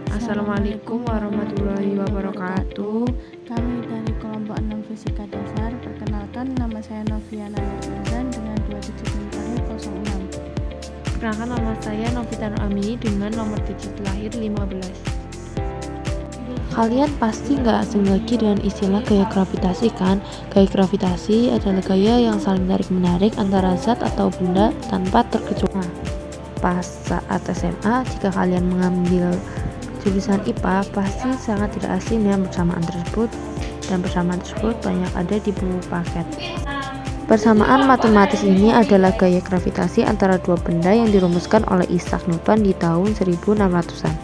Assalamualaikum warahmatullahi wabarakatuh. Kami dari kelompok 6 Fisika Dasar. Perkenalkan, nama saya Noviana Nurhazan dengan 27 Perkenalkan, nama saya Novita Nur Amini dengan nomor digit lahir 15. Kalian pasti nggak asing lagi dengan istilah gaya gravitasi kan? Gaya gravitasi adalah gaya yang saling tarik-menarik antara zat atau benda tanpa terkecuali. Pas saat SMA, jika kalian mengambil jurusan IPA, pasti sangat tidak asing dengan persamaan tersebut, dan persamaan tersebut banyak ada di buku paket. Persamaan matematis ini adalah gaya gravitasi antara dua benda yang dirumuskan oleh Isaac Newton di tahun 1600-an.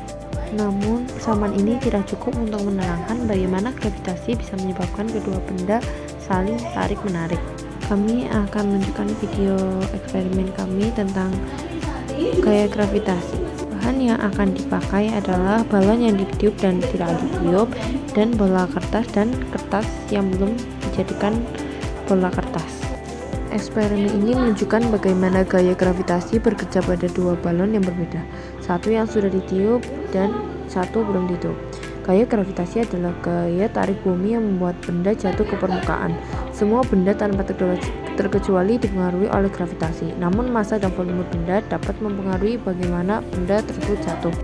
Namun, persamaan ini tidak cukup untuk menerangkan bagaimana gravitasi bisa menyebabkan kedua benda saling tarik-menarik. Kami akan menunjukkan video eksperimen kami tentang gaya gravitasi. Bahan yang akan dipakai adalah balon yang ditiup dan tidak ditiup, dan bola kertas dan kertas yang belum dijadikan bola kertas. Eksperimen ini menunjukkan bagaimana gaya gravitasi bekerja pada dua balon yang berbeda, satu yang sudah ditiup dan satu belum ditiup. Gaya gravitasi adalah gaya tarik bumi yang membuat benda jatuh ke permukaan. Semua benda tanpa terkecuali dipengaruhi oleh gravitasi, namun massa dan volume benda dapat mempengaruhi bagaimana benda tersebut jatuh.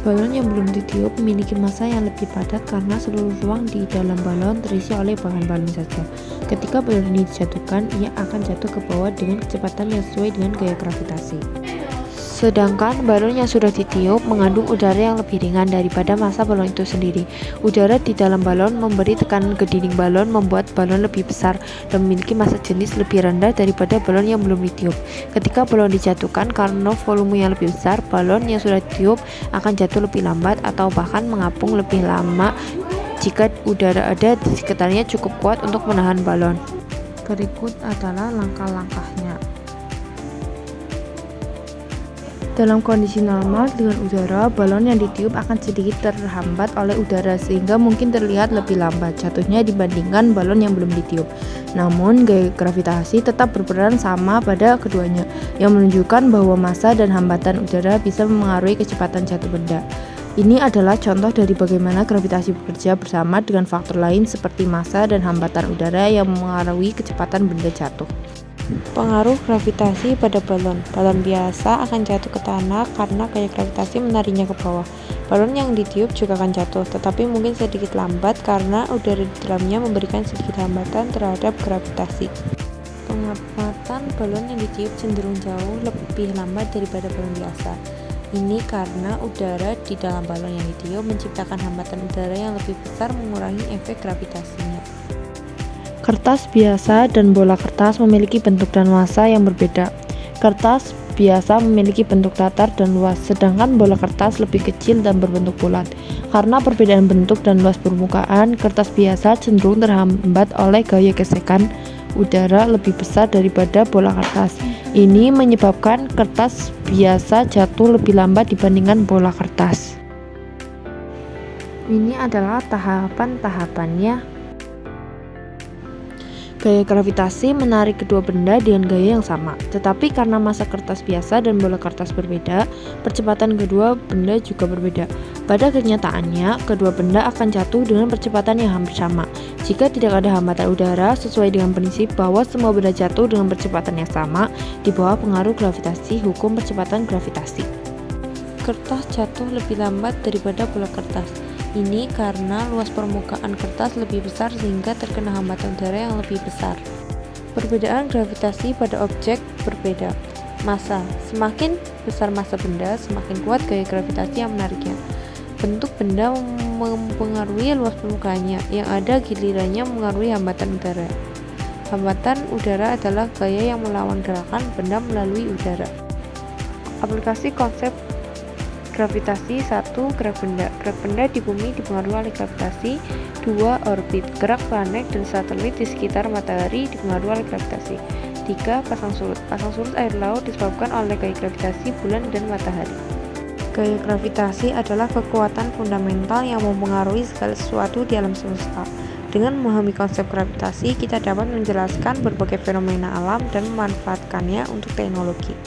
Balon yang belum ditiup memiliki massa yang lebih padat karena seluruh ruang di dalam balon terisi oleh bahan balon saja. Ketika balon ini dijatuhkan, ia akan jatuh ke bawah dengan kecepatan yang sesuai dengan gaya gravitasi. Sedangkan balon yang sudah ditiup mengandung udara yang lebih ringan daripada massa balon itu sendiri. Udara di dalam balon memberi tekanan ke dinding balon, membuat balon lebih besar dan memiliki massa jenis lebih rendah daripada balon yang belum ditiup. Ketika balon dijatuhkan, karena volume yang lebih besar, balon yang sudah ditiup akan jatuh lebih lambat atau bahkan mengapung lebih lama jika udara ada di sekitarnya cukup kuat untuk menahan balon. Berikut adalah langkah-langkahnya. Dalam kondisi normal dengan udara, balon yang ditiup akan sedikit terhambat oleh udara sehingga mungkin terlihat lebih lambat jatuhnya dibandingkan balon yang belum ditiup. Namun, gaya gravitasi tetap berperan sama pada keduanya, yang menunjukkan bahwa massa dan hambatan udara bisa memengaruhi kecepatan jatuh benda. Ini adalah contoh dari bagaimana gravitasi bekerja bersama dengan faktor lain seperti massa dan hambatan udara yang memengaruhi kecepatan benda jatuh. Pengaruh gravitasi pada balon. Balon biasa akan jatuh ke tanah karena gaya gravitasi menariknya ke bawah. Balon yang ditiup juga akan jatuh, tetapi mungkin sedikit lambat karena udara di dalamnya memberikan sedikit hambatan terhadap gravitasi. Pengamatan balon yang ditiup cenderung jauh lebih lambat daripada balon biasa. Ini karena udara di dalam balon yang ditiup menciptakan hambatan udara yang lebih besar, mengurangi efek gravitasinya. Kertas biasa dan bola kertas memiliki bentuk dan massa yang berbeda. Kertas biasa memiliki bentuk datar dan luas, sedangkan bola kertas lebih kecil dan berbentuk bulat. Karena perbedaan bentuk dan luas permukaan, kertas biasa cenderung terhambat oleh gaya gesekan udara lebih besar daripada bola kertas. Ini menyebabkan kertas biasa jatuh lebih lambat dibandingkan bola kertas. Ini adalah tahapan-tahapannya. Gaya gravitasi menarik kedua benda dengan gaya yang sama, tetapi karena massa kertas biasa dan bola kertas berbeda, percepatan kedua benda juga berbeda. Pada kenyataannya, kedua benda akan jatuh dengan percepatan yang hampir sama. Jika tidak ada hambatan udara, sesuai dengan prinsip bahwa semua benda jatuh dengan percepatan yang sama di bawah pengaruh gravitasi, hukum percepatan gravitasi. Kertas jatuh lebih lambat daripada bola kertas. Ini karena luas permukaan kertas lebih besar sehingga terkena hambatan udara yang lebih besar. Perbedaan gravitasi pada objek berbeda. Massa. Semakin besar massa benda, semakin kuat gaya gravitasi yang menariknya. Bentuk benda mempengaruhi luas permukaannya, yang ada gilirannya mengaruhi hambatan udara. Hambatan udara adalah gaya yang melawan gerakan benda melalui udara. Aplikasi konsep gravitasi. 1. Gerak benda. Gerak benda di bumi dipengaruhi oleh gravitasi. 2. Orbit. Gerak planet dan satelit di sekitar matahari dipengaruhi oleh gravitasi. 3. Pasang surut. Pasang surut air laut disebabkan oleh gaya gravitasi bulan dan matahari. Gaya gravitasi adalah kekuatan fundamental yang mempengaruhi segala sesuatu di alam semesta. Dengan memahami konsep gravitasi, kita dapat menjelaskan berbagai fenomena alam dan memanfaatkannya untuk teknologi.